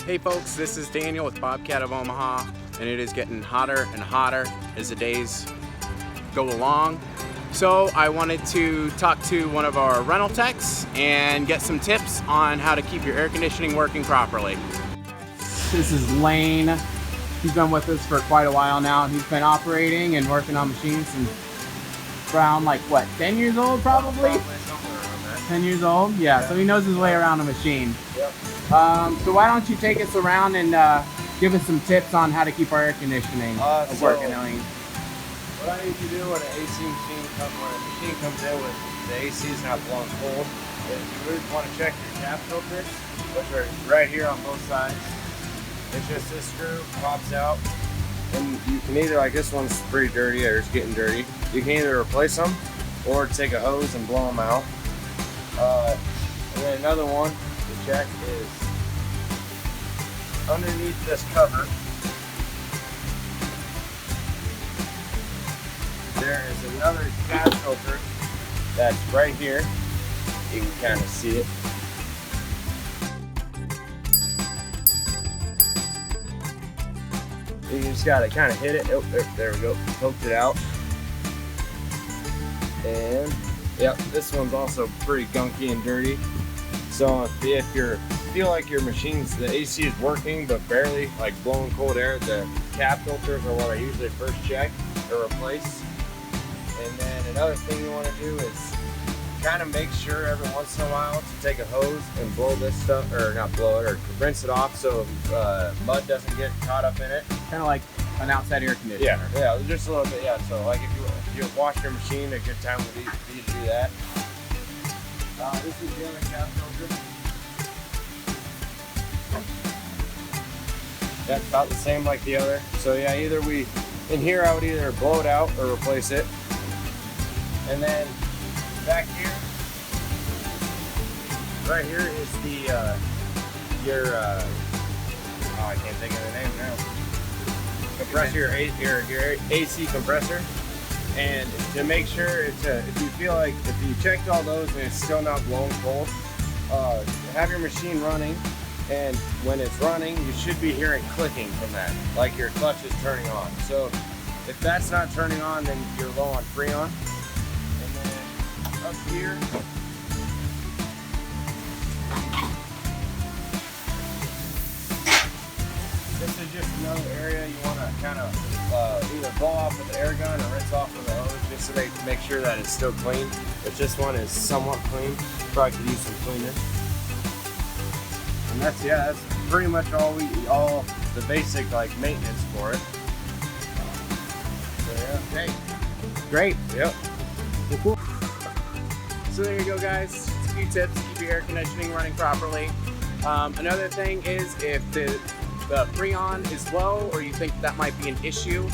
Hey folks, this is Daniel with Bobcat of Omaha, and it is getting hotter and hotter as the days go along. So I wanted to talk to one of our rental techs and get some tips on how to keep your air conditioning working properly. This is Lane. He's been with us for quite a while now. He's been operating and working on machines since around like what, 10 years old probably? 10 years old? Yeah, so he knows his way around a machine. Yep. So why don't you take us around and give us some tips on how to keep our air conditioning working? What I need to do when an AC machine comes in with the AC is not blowing cold is you really want to check your cap filters, which are right here on both sides. It's just this screw pops out, and you can either, like this one's pretty dirty or it's getting dirty, you can either replace them or take a hose and blow them out. And then another one to check is underneath this cover. There is another cap filter that's right here. You can kind of see it. You just gotta kind of hit it. Oh, there we go. Poked it out. And yep, this one's also pretty gunky and dirty. So if you feel like your machine's, the AC is working but barely like blowing cold air, the cap filters are what I usually first check or replace. And then another thing you want to do is kind of make sure every once in a while to take a hose and blow this stuff, or not blow it, or rinse it off so mud doesn't get caught up in it. Kind of like an outside air conditioner. Yeah, just a little bit. Yeah, so like if you wash your machine, a good time would be for you to do that. This is the other cap filter. That's about the same like the other. So yeah, in here I would either blow it out or replace it. And then back here, right here is the I can't think of the name now. Compressor, your AC compressor. And to make sure if you checked all those and it's still not blowing cold, have your machine running, and when it's running, you should be hearing clicking from that, like your clutch is turning on. So if that's not turning on, then you're low on Freon. And then up here, this is just another area you want to kind of either blow off with the air gun or rinse off with a hose, just to make sure that it's still clean. If this one is somewhat clean, probably could use some cleaner. And that's pretty much all the basic like maintenance for it. So yeah. Okay. Great. Yep. Cool. So there you go, guys. Just a few tips to keep your air conditioning running properly. Another thing is if the Freon is low or you think that might be an issue,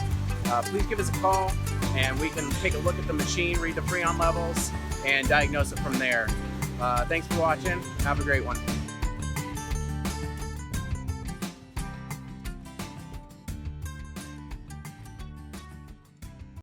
please give us a call and we can take a look at the machine, read the Freon levels, and diagnose it from there. Thanks for watching. Have a great one.